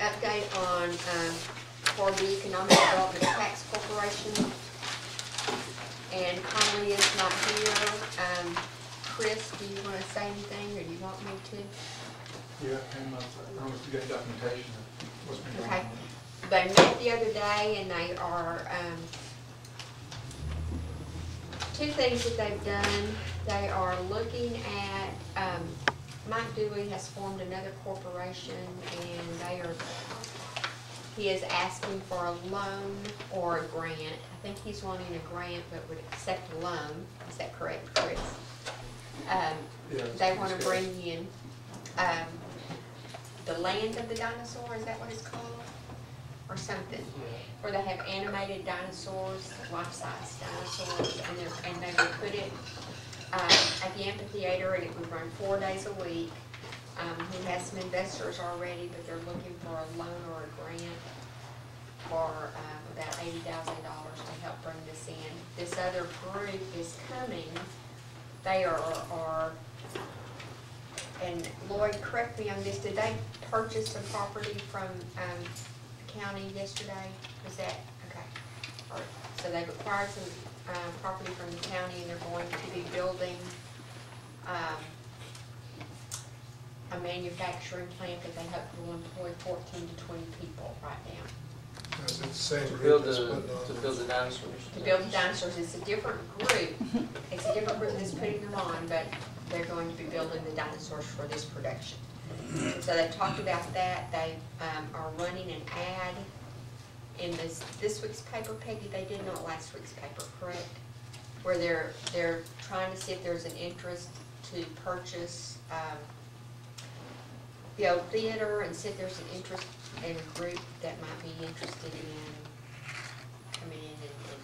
update on, for the Economic Development Tax Corporation. And Conley is not here. Chris, do you want to say anything, or do you want me to? Yeah, and I don't know if you got documentation of what's been going Okay. on. They met the other day, and they are, two things that they've done. They are looking at, Mike Dewey has formed another corporation, and he is asking for a loan or a grant. I think he's wanting a grant, but would accept a loan. Is that correct, Chris? They want to bring in the land of the dinosaur, is that what it's called? Or something, where they have animated dinosaurs, life-size dinosaurs, and they would put it at the amphitheater, and it would run 4 days a week. He has some investors already, but they're looking for a loan or a grant for about $80,000 to help bring this in. This other group is coming. They are, and Lloyd, correct me on this, did they purchase some property from county yesterday? Was that, okay. All right. So they've acquired some property from the county, and they're going to be building a manufacturing plant that they hope will employ 14 to 20 people right now. Is it the same To group build that's the putting on? dinosaurs. To build the dinosaurs, it's a different group. It's a different group that's putting them on, but they're going to be building the dinosaurs for this production. So they talked about that. They are running an ad in this week's paper, Peggy. They did not last week's paper, correct? Where they're trying to see if there's an interest to purchase the old theater, and see if there's an interest in a group that might be interested in coming in and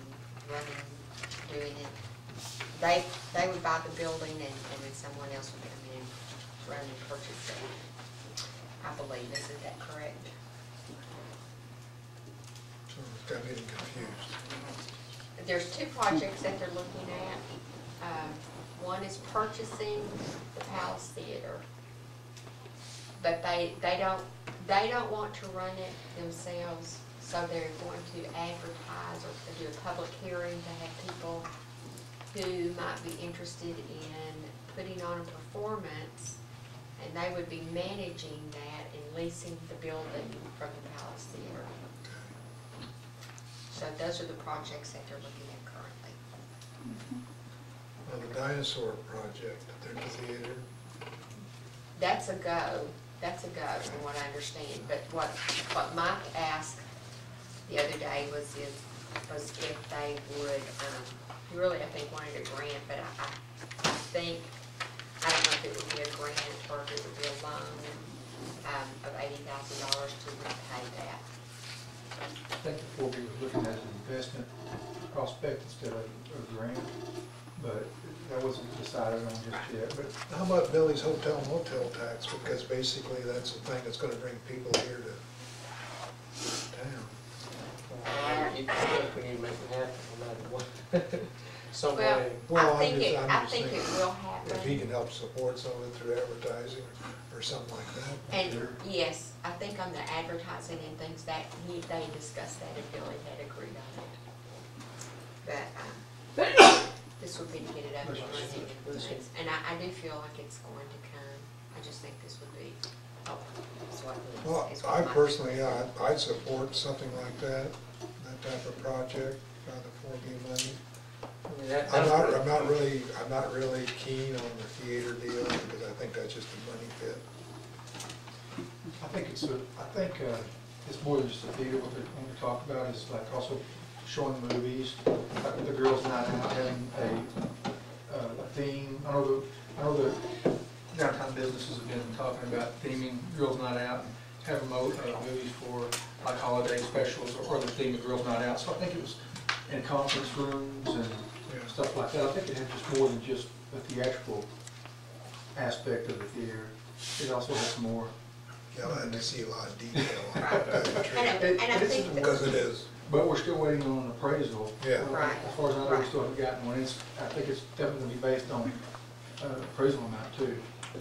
running, doing it. They would buy the building, and then someone else would come in and run and purchase it. I believe, isn't that correct? So it's got me confused. There's two projects that they're looking at. One is purchasing the Palace Theater, but they don't want to run it themselves, so they're going to advertise or do a public hearing to have people who might be interested in putting on a performance, and they would be managing that and leasing the building from the Palace Theater. So those are the projects that they're looking at currently. Well, the dinosaur project at their theater, That's a go. That's a go, from what I understand. But what Mike asked the other day was if they would, he really, I think, wanted a grant, but I think, I don't know if it would be a grant or if it would be a loan of $80,000 to repay that. I think before we were looking at an investment prospect instead of a grant, but that wasn't decided on just yet. But how about Billy's hotel motel tax? Because basically that's the thing that's gonna bring people here to town. You think we need to make it happen no matter what. Some Well, way. Well, I think I'm just it thinking, will happen. if he can help support some of it through advertising or something like that. And yes, I think on the advertising and things that they discussed that, and Billy had agreed on it. But this would be to get it up and running and things. And I do feel like it's going to come. I just think this would be, is what it is. Well, is what I my- personally, I'd support something like that type of project by the 4B money. I mean, I'm not really keen on the theater deal because I think that's just a money pit. I think it's more than just a theater. What they're going to talk about is like also showing movies, like the girls' night out, having a theme. I know the downtown businesses have been talking about theming girls' night out and having movies for like holiday specials or the theme of girls' night out. So I think it was in conference rooms and stuff like that. I think it had just more than just the theatrical aspect of the theater. It also has more. Yeah, I had to see a lot of detail on And I think that, because it is. But we're still waiting on an appraisal. Yeah. Right. As far as I know, we still haven't gotten one. I think it's definitely going to be based on appraisal amount too.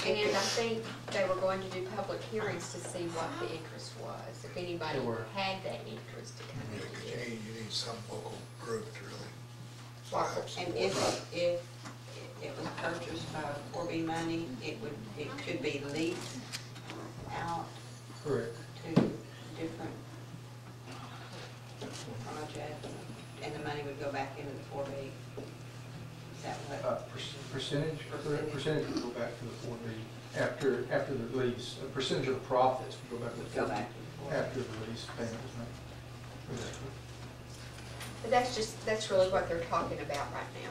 And I think they were going to do public hearings to see what the interest was, if anybody They were. had that interest to come in and do it. You need some local group to really. And if it was purchased by 4B money, it could be leased out Correct. to different projects, and the money would go back into the 4B. Is that what? Percentage Percentage. would go back to the 4B after the lease. A percentage of the profits would go back to the 4B. Go back to the 4B. After the lease payment is made. Exactly. But that's really what they're talking about right now.